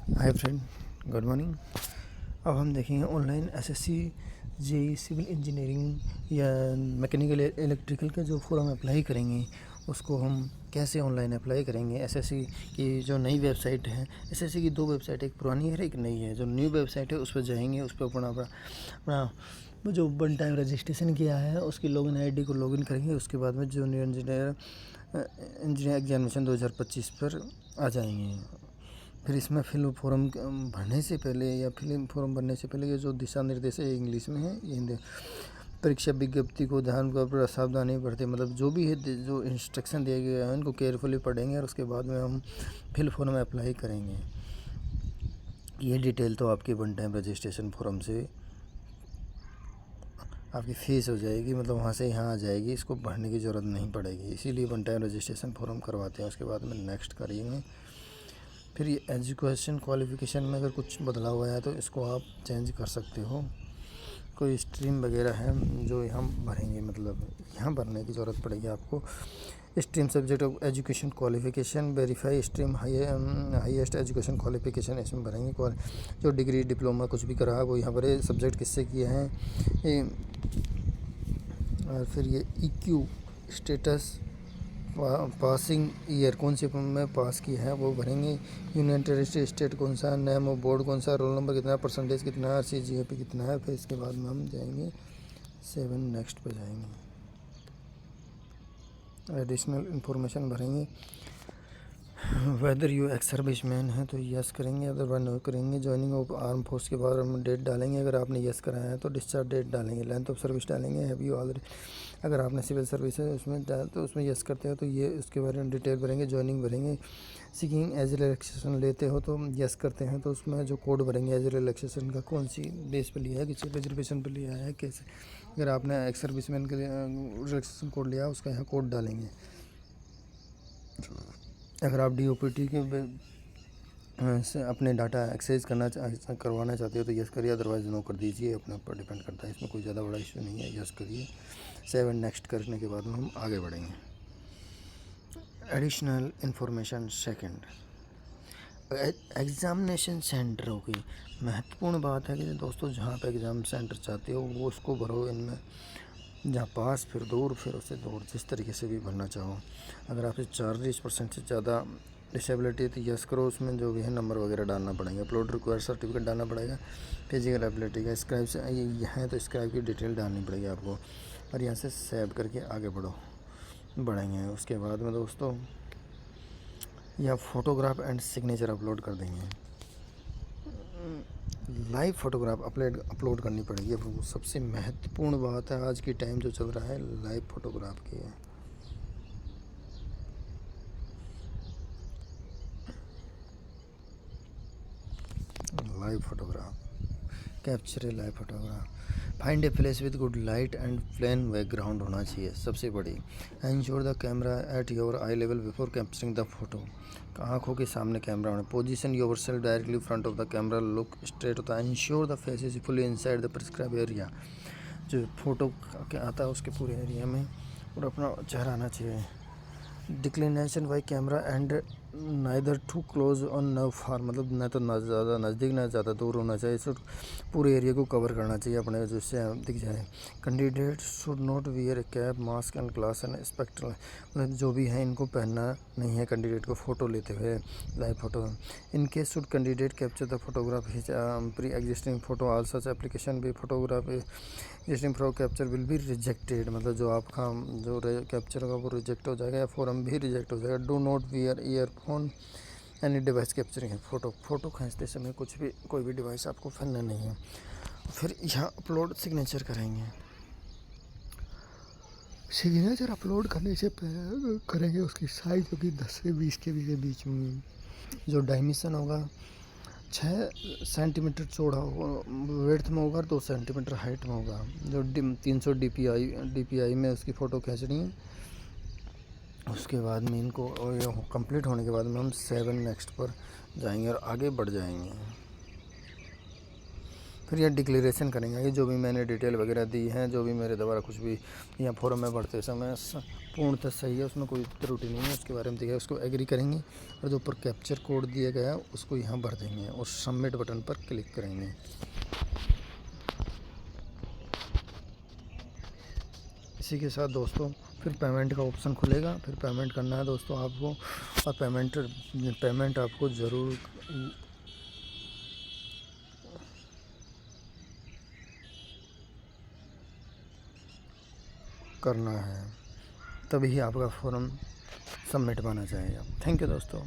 Hi friend, good morning. अब हम देखेंगे online SSC JE civil engineering या मैकेनिकल इलेक्ट्रिकल का जो फॉर्म अप्लाई करेंगे उसको हम कैसे ऑनलाइन अप्लाई करेंगे। एसएससी की जो नई वेबसाइट है, एसएससी की 2 वेबसाइट, एक पुरानी है एक नई है। जो न्यू वेबसाइट है उस पर जाएंगे, उस पर अपना जो वन टाइम रजिस्ट्रेशन किया है उसकी लॉगिन आईडी को लॉगिन करेंगे। उसके बाद में जूनियर इंजीनियर एग्जामिनेशन 2025 पर आ जाएंगे। फिर इसमें फिल फॉर्म भरने से पहले या फिल फॉर्म भरने से पहले ये जो दिशा निर्देश है इंग्लिश में है, हिंदी परीक्षा विज्ञप्ति को ध्यान सावधानी बरते, मतलब जो भी है जो इंस्ट्रक्शन दिए गए हैं उनको केयरफुली पढ़ेंगे और उसके बाद में हम फिल फॉर्म अप्लाई करेंगे। ये डिटेल तो आपकी वन टाइम रजिस्ट्रेशन फॉर्म से आपकी फ़ीस हो जाएगी, मतलब वहाँ से यहाँ आ जाएगी, इसको भरने की ज़रूरत नहीं पड़ेगी। इसीलिए वन टाइम रजिस्ट्रेशन फॉर्म करवाते हैं। उसके बाद में नेक्स्ट करेंगे। फिर ये एजुकेशन क्वालिफ़िकेशन में अगर कुछ बदलाव आया तो इसको आप चेंज कर सकते हो। कोई स्ट्रीम वगैरह है जो यहाँ भरेंगे, मतलब यहाँ भरने की ज़रूरत पड़ेगी आपको। Stream subject of education qualification verify stream highest education qualification इसमें भरेंगे। जो डिग्री डिप्लोमा कुछ भी करा है वो यहाँ भरे, सब्जेक्ट किससे किए हैं। और फिर ये EQ स्टेटस, पासिंग ईयर कौन से में पास किया है वो भरेंगे। यूनियन टेरिटरी स्टेट कौन सा, नेम ऑफ बोर्ड कौन सा, रोल नंबर कितना, परसेंटेज कितना है, CGPA कितना है। फिर इसके बाद में हम जाएंगे 7 नेक्स्ट पे जाएंगे। एडिशनल इन्फॉर्मेशन भरेंगे। Whether you ex service man है तो यस करेंगे, अदरवाइज नो करेंगे। ज्वाइनिंग ऑफ आर्म फोर्स के बाद हम डेट डालेंगे। अगर आपने यस कराया है तो डिस्चार्ज डेट डालेंगे। लेंथ ऑफ सर्विस डालेंगे। हैव यू ऑलरेडी, अगर आपने सिविल सर्विस है उसमें तो उसमें यस करते हो तो ये उसके बारे में डिटेल भरेंगे। ज्वाइनिंग भरेंगे। सीकिंग एज रिलैक्सेशन लेते हो तो यस करते हैं तो उसमें जो कोड भरेंगे एज रिलैक्सेशन का, कौन सी बेस पर लिया है, किसी रिजर्वेशन पर लिया है, कैसे। अगर आपने एक्स सर्विस मैन के लिए रिलैक्सेशन कोड लिया उसका यहाँ कोड डालेंगे। अगर आप DOPT के से अपने डाटा एक्सेस करवाना चाहते हो तो यस करिए, अदरवाइज नो कर दीजिए। अपने ऊपर डिपेंड करता है, इसमें कोई ज़्यादा बड़ा इशू नहीं है। यस करिए। 7 नेक्स्ट करने के बाद में हम आगे बढ़ेंगे। एडिशनल इन्फॉर्मेशन सेकंड, एग्ज़ामिनेशन सेंटरों की महत्वपूर्ण बात है कि दोस्तों जहाँ पे एग्ज़ाम सेंटर चाहते हो वो उसको भरो। इनमें जहाँ पास फिर दूर, फिर उससे दूर, जिस तरीके से भी भरना चाहो। अगर आपसे 40% से ज़्यादा डिसेबिलिटी है तो यस करो। उसमें जो भी है नंबर वगैरह डालना पड़ेगा। अपलोड रिक्वायर्ड सर्टिफिकेट डालना पड़ेगा। फिजिकल एबिलिटी का स्क्राइब से ये है तो स्क्राइब की डिटेल डालनी पड़ेगी आपको। और यहाँ से सेव करके आगे बढ़ेंगे। उसके बाद में दोस्तों या फ़ोटोग्राफ एंड सिग्नेचर अपलोड कर देंगे। लाइव फ़ोटोग्राफ अपलोड करनी पड़ेगी। अब वो सबसे महत्वपूर्ण बात है आज की टाइम जो चल रहा है लाइव फ़ोटोग्राफ की है। Live photograph, capture a live photograph. Find a place with good light and plain background होना चाहिए सबसे बड़ी। Ensure the camera at your eye level before capturing the photo, आँखों के सामने कैमरा होना। Position yourself directly front of the camera, look straight होता है। Ensure the face is fully inside the prescribe area, जो photo आता है उसके पूरे एरिया में और अपना चेहरा आना चाहिए। Declination by camera and neither too close और न फार, मतलब न तो ना ज़्यादा नज़दीक ना ज़्यादा दूर होना चाहिए। इसे पूरे एरिया को कवर करना चाहिए अपने, जिससे दिख जाए। Candidate should not wear A cap, mask and glass and spectral, मतलब जो भी है इनको पहनना नहीं है कैंडिडेट को फ़ोटो लेते हुए, live photo. In case should candidate capture the photograph his pre existing photo, all such application भी photograph existing photo capture will be rejected, मतलब जो आपका जो कैप्चर होगा वो रिजेक्ट हो जाएगा या फॉर्म भी रिजेक्ट हो जाएगा। Do not wear earphone any device capturing है। फ़ोटो खींचते समय कोई भी डिवाइस आपको पहनना नहीं है। फिर यहाँ अपलोड सिग्नेचर करेंगे। सिग्नेचर अपलोड करने से करेंगे उसकी साइज़ होगी 10 से 20 के बीच में। जो डायमेंशन होगा 6 सेंटीमीटर चौड़ा वेड्थ में होगा, 2 सेंटीमीटर हाइट में होगा। जो 300 DPI में उसकी फ़ोटो खींचनी है। उसके बाद में इनको कंप्लीट होने के बाद में हम 7 नेक्स्ट पर जाएंगे और आगे बढ़ जाएंगे। फिर यह डिक्लेरेशन करेंगे कि जो भी मैंने डिटेल वगैरह दी है, जो भी मेरे द्वारा कुछ भी यहाँ फॉर्म में भरते समय पूर्णतः सही है, उसमें कोई त्रुटि नहीं है, उसके बारे में दिया है, उसको एग्री करेंगे और जो ऊपर कैप्चर कोड दिया गया है उसको यहाँ भर देंगे और सबमिट बटन पर क्लिक करेंगे। इसी के साथ दोस्तों फिर पेमेंट का ऑप्शन खुलेगा, फिर पेमेंट करना है दोस्तों आपको, और पेमेंट आपको ज़रूर करना है, तभी आपका फॉर्म सबमिट होना चाहिए। थैंक यू दोस्तों।